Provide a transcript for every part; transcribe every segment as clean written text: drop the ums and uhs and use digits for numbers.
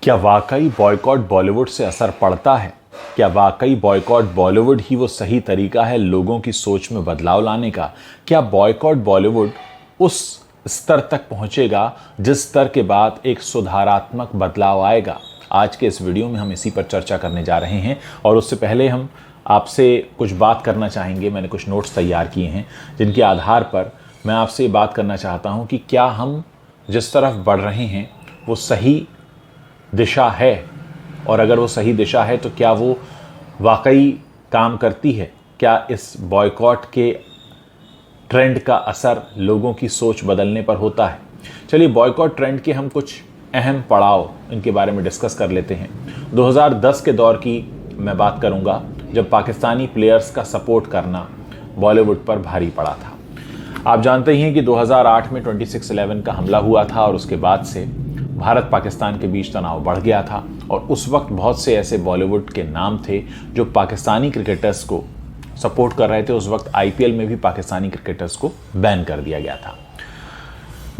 क्या वाकई बॉयकॉट बॉलीवुड से असर पड़ता है? क्या वाकई बॉयकॉट बॉलीवुड ही वो सही तरीका है लोगों की सोच में बदलाव लाने का? क्या बॉयकॉट बॉलीवुड उस स्तर तक पहुंचेगा जिस स्तर के बाद एक सुधारात्मक बदलाव आएगा? आज के इस वीडियो में हम इसी पर चर्चा करने जा रहे हैं और उससे पहले हम आपसे कुछ बात करना चाहेंगे। मैंने कुछ नोट्स तैयार किए हैं जिनके आधार पर मैं आपसे ये बात करना चाहता हूं कि क्या हम जिस तरफ बढ़ रहे हैं वो सही दिशा है, और अगर वो सही दिशा है तो क्या वो वाकई काम करती है? क्या इस बॉयकॉट के ट्रेंड का असर लोगों की सोच बदलने पर होता है? चलिए, बॉयकॉट ट्रेंड के हम कुछ अहम पड़ाव इनके बारे में डिस्कस कर लेते हैं। 2010 के दौर की मैं बात करूंगा जब पाकिस्तानी प्लेयर्स का सपोर्ट करना बॉलीवुड पर भारी पड़ा था। आप जानते ही हैं कि 2008 में 26/11 का हमला हुआ था और उसके बाद से भारत पाकिस्तान के बीच तनाव बढ़ गया था और उस वक्त बहुत से ऐसे बॉलीवुड के नाम थे जो पाकिस्तानी क्रिकेटर्स को सपोर्ट कर रहे थे। उस वक्त आईपीएल में भी पाकिस्तानी क्रिकेटर्स को बैन कर दिया गया था।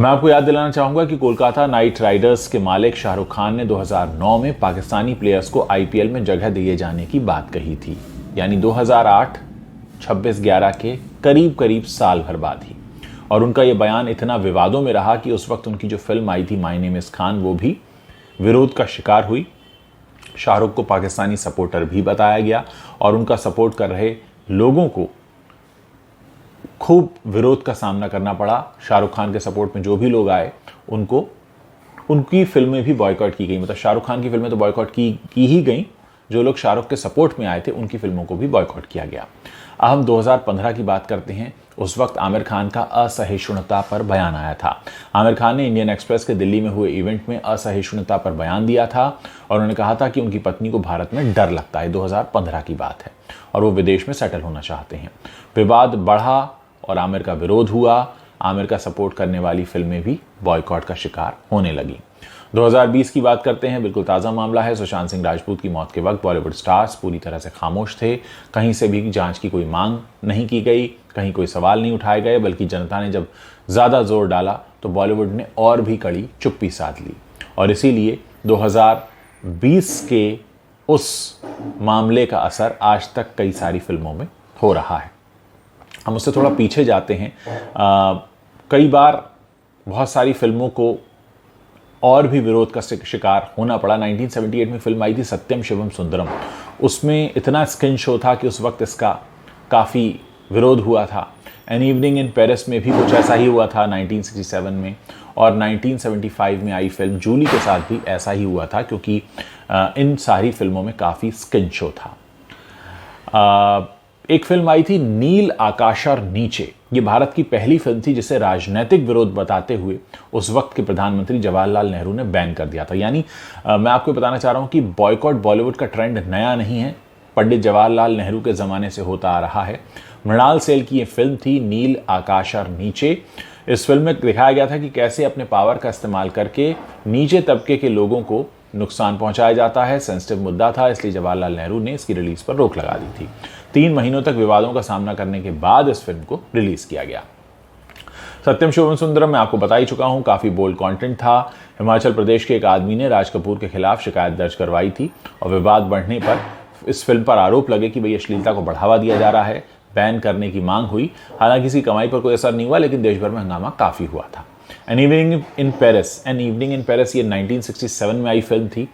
मैं आपको याद दिलाना चाहूंगा कि कोलकाता नाइट राइडर्स के मालिक शाहरुख खान ने 2009 में पाकिस्तानी प्लेयर्स को आईपीएल में जगह दिए जाने की बात कही थी, यानी 2008 26/11 के करीब करीब साल भर बाद ही। और उनका यह बयान इतना विवादों में रहा कि उस वक्त उनकी जो फिल्म आई थी माय नेम इज खान, वो भी विरोध का शिकार हुई। शाहरुख को पाकिस्तानी सपोर्टर भी बताया गया और उनका सपोर्ट कर रहे लोगों को खूब विरोध का सामना करना पड़ा। शाहरुख खान के सपोर्ट में जो भी लोग आए उनको उनकी फिल्में भी बॉयकॉट की गई। मतलब शाहरुख खान की फिल्में तो बॉयकॉट की ही गई, जो लोग शाहरुख के सपोर्ट में आए थे उनकी फिल्मों को भी बॉयकॉट किया गया। अब हम 2015 की बात करते हैं। उस वक्त आमिर खान का असहिष्णुता पर बयान आया था। आमिर खान ने इंडियन एक्सप्रेस के दिल्ली में हुए इवेंट में असहिष्णुता पर बयान दिया था और उन्होंने कहा था कि उनकी पत्नी को भारत में डर लगता है। 2015 की बात है और वो विदेश में सेटल होना चाहते हैं। विवाद बढ़ा और आमिर का विरोध हुआ। आमिर का सपोर्ट करने वाली फिल्में भी बॉयकॉट का शिकार होने लगी। 2020 की बात करते हैं। बिल्कुल ताज़ा मामला है। सुशांत सिंह राजपूत की मौत के वक्त बॉलीवुड स्टार्स पूरी तरह से खामोश थे। कहीं से भी जांच की कोई मांग नहीं की गई, कहीं कोई सवाल नहीं उठाए गए, बल्कि जनता ने जब ज़्यादा जोर डाला तो बॉलीवुड ने और भी कड़ी चुप्पी साध ली। और इसीलिए 2020 के उस मामले का असर आज तक कई सारी फिल्मों में हो रहा है। हम उससे थोड़ा पीछे जाते हैं। कई बार बहुत सारी फिल्मों को और भी विरोध का शिकार होना पड़ा। 1978 में फिल्म आई थी सत्यम शिवम सुंदरम। उसमें इतना स्किन शो था कि उस वक्त इसका काफ़ी विरोध हुआ था। एन इवनिंग इन पेरिस में भी कुछ ऐसा ही हुआ था 1967 में, और 1975 में आई फिल्म जूली के साथ भी ऐसा ही हुआ था, क्योंकि इन सारी फिल्मों में काफ़ी स्किन शो था। एक फिल्म आई थी नील आकाश और नीचे। ये भारत की पहली फिल्म थी जिसे राजनीतिक विरोध बताते हुए उस वक्त के प्रधानमंत्री जवाहरलाल नेहरू ने बैन कर दिया था। यानी मैं आपको बताना चाह रहा हूँ कि बॉयकॉट बॉलीवुड का ट्रेंड नया नहीं है, पंडित जवाहरलाल नेहरू के ज़माने से होता आ रहा है। मृणाल सेन की ये फिल्म थी नील आकाश और नीचे। इस फिल्म में दिखाया गया था कि कैसे अपने पावर का इस्तेमाल करके नीचे तबके के लोगों को नुकसान पहुंचाया जाता है। सेंसिटिव मुद्दा था, इसलिए जवाहरलाल नेहरू ने इसकी रिलीज पर रोक लगा दी थी। 3 महीनों तक विवादों का सामना करने के बाद इस फिल्म को रिलीज किया गया। सत्यम शिवम सुंदरम मैं आपको बता ही चुका हूं, काफी बोल्ड कंटेंट था। हिमाचल प्रदेश के एक आदमी ने राज कपूर के खिलाफ शिकायत दर्ज करवाई थी और विवाद बढ़ने पर इस फिल्म पर आरोप लगे कि भाई अश्लीलता को बढ़ावा दिया जा रहा है। बैन करने की मांग हुई। हालांकि किसी कमाई पर कोई असर नहीं हुआ, लेकिन देश भर में हंगामा काफी हुआ था। एन इवनिंग इन पेरिस ये 1967 में आई फिल्म थी।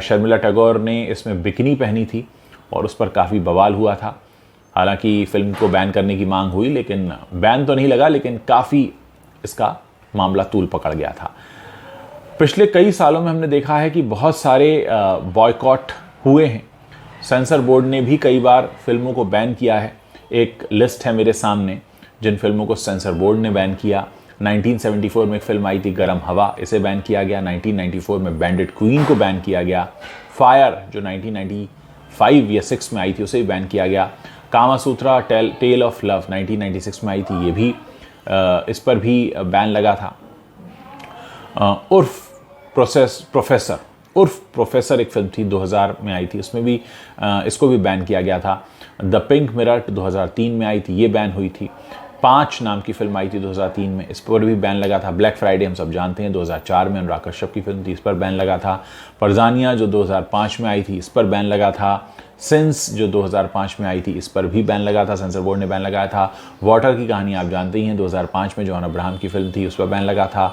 शर्मिला टैगोर ने इसमें बिकिनी पहनी थी और उस पर काफ़ी बवाल हुआ था। हालांकि फिल्म को बैन करने की मांग हुई, लेकिन बैन तो नहीं लगा, लेकिन काफ़ी इसका मामला तूल पकड़ गया था। पिछले कई सालों में हमने देखा है कि बहुत सारे बॉयकॉट हुए हैं। सेंसर बोर्ड ने भी कई बार फिल्मों को बैन किया है। एक लिस्ट है मेरे सामने जिन फिल्मों को सेंसर बोर्ड ने बैन किया। 1974 में एक फिल्म आई थी गरम हवा, इसे बैन किया गया। 1994 में बैंडिट क्वीन को बैन किया गया। फायर जो 1995 या 6 में आई थी उसे भी बैन किया गया। कामासूत्रा टेल ऑफ लव 1996 में आई थी, ये भी इस पर भी बैन लगा था। उर्फ प्रोफेसर एक फिल्म थी 2000 में आई थी, उसमें भी इसको भी बैन किया गया था। द पिंक मिरर 2003 में आई थी, ये बैन हुई थी। 5 नाम की फिल्म आई थी 2003 में, इस पर भी बैन लगा था। ब्लैक फ्राइडे हम सब जानते हैं 2004 में अनुराग कश्यप की फिल्म थी, इस पर बैन लगा था। फरजानिया जो 2005 में आई थी, इस पर बैन लगा था। सिंस जो 2005 में आई थी, इस पर भी बैन लगा था, सेंसर बोर्ड ने बैन लगाया था। वाटर की कहानी आप जानते ही हैं, 2005 में जॉन अब्राहम की फिल्म थी, उस पर बैन लगा था।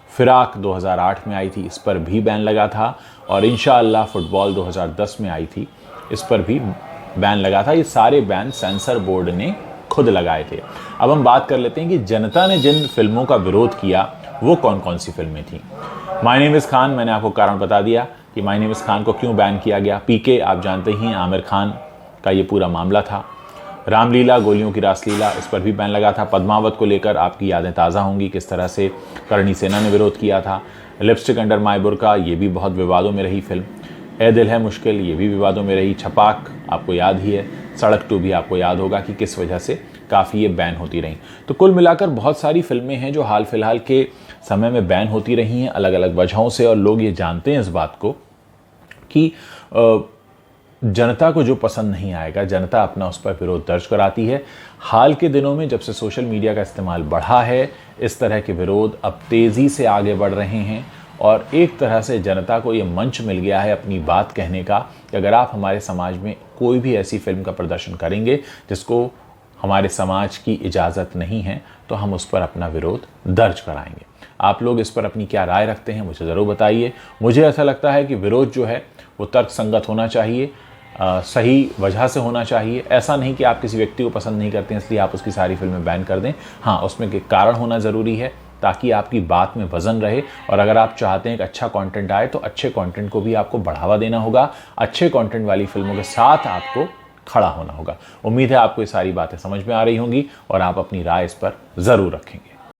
फिराक 2008 में आई थी, इस पर भी बैन लगा था। और इंशाअल्लाह फुटबॉल 2010 में आई थी, इस पर भी बैन लगा था। ये सारे बैन सेंसर बोर्ड ने खुद लगाए थे। अब हम बात कर लेते हैं कि जनता ने जिन फिल्मों का विरोध किया वो कौन कौन सी फिल्में थी। माय नेम इज़ खान, मैंने आपको कारण बता दिया कि माय नेम इज़ खान को क्यों बैन किया गया। पीके आप जानते ही हैं, आमिर खान का ये पूरा मामला था। रामलीला, गोलियों की रासलीला, इस पर भी बैन लगा था। पद्मावत को लेकर आपकी यादें ताज़ा होंगी, किस तरह से करणी सेना ने विरोध किया था। लिपस्टिक अंडर माय बुर्का, ये भी बहुत विवादों में रही फिल्म। ए दिल है मुश्किल, ये भी विवादों में रही। छपाक आपको याद ही है। सड़क 2 भी आपको याद होगा कि किस वजह से काफ़ी ये बैन होती रहीं। तो कुल मिलाकर बहुत सारी फिल्में हैं जो हाल फिलहाल के समय में बैन होती रही हैं अलग अलग वजहों से, और लोग ये जानते हैं इस बात को कि जनता को जो पसंद नहीं आएगा, जनता अपना उस पर विरोध दर्ज कराती है। हाल के दिनों में जब से सोशल मीडिया का इस्तेमाल बढ़ा है, इस तरह के विरोध अब तेज़ी से आगे बढ़ रहे हैं और एक तरह से जनता को ये मंच मिल गया है अपनी बात कहने का कि अगर आप हमारे समाज में कोई भी ऐसी फिल्म का प्रदर्शन करेंगे जिसको हमारे समाज की इजाज़त नहीं है, तो हम उस पर अपना विरोध दर्ज कराएंगे। आप लोग इस पर अपनी क्या राय रखते हैं मुझे ज़रूर बताइए। मुझे ऐसा लगता है कि विरोध जो है वो तर्कसंगत होना चाहिए, सही वजह से होना चाहिए। ऐसा नहीं कि आप किसी व्यक्ति को पसंद नहीं करते हैं इसलिए आप उसकी सारी फिल्में बैन कर दें। हाँ, उसमें के कारण होना ज़रूरी है ताकि आपकी बात में वज़न रहे, और अगर आप चाहते हैं कि अच्छा कंटेंट आए तो अच्छे कंटेंट को भी आपको बढ़ावा देना होगा। अच्छे कंटेंट वाली फिल्मों के साथ आपको खड़ा होना होगा। उम्मीद है आपको ये सारी बातें समझ में आ रही होंगी और आप अपनी राय इस पर ज़रूर रखेंगे।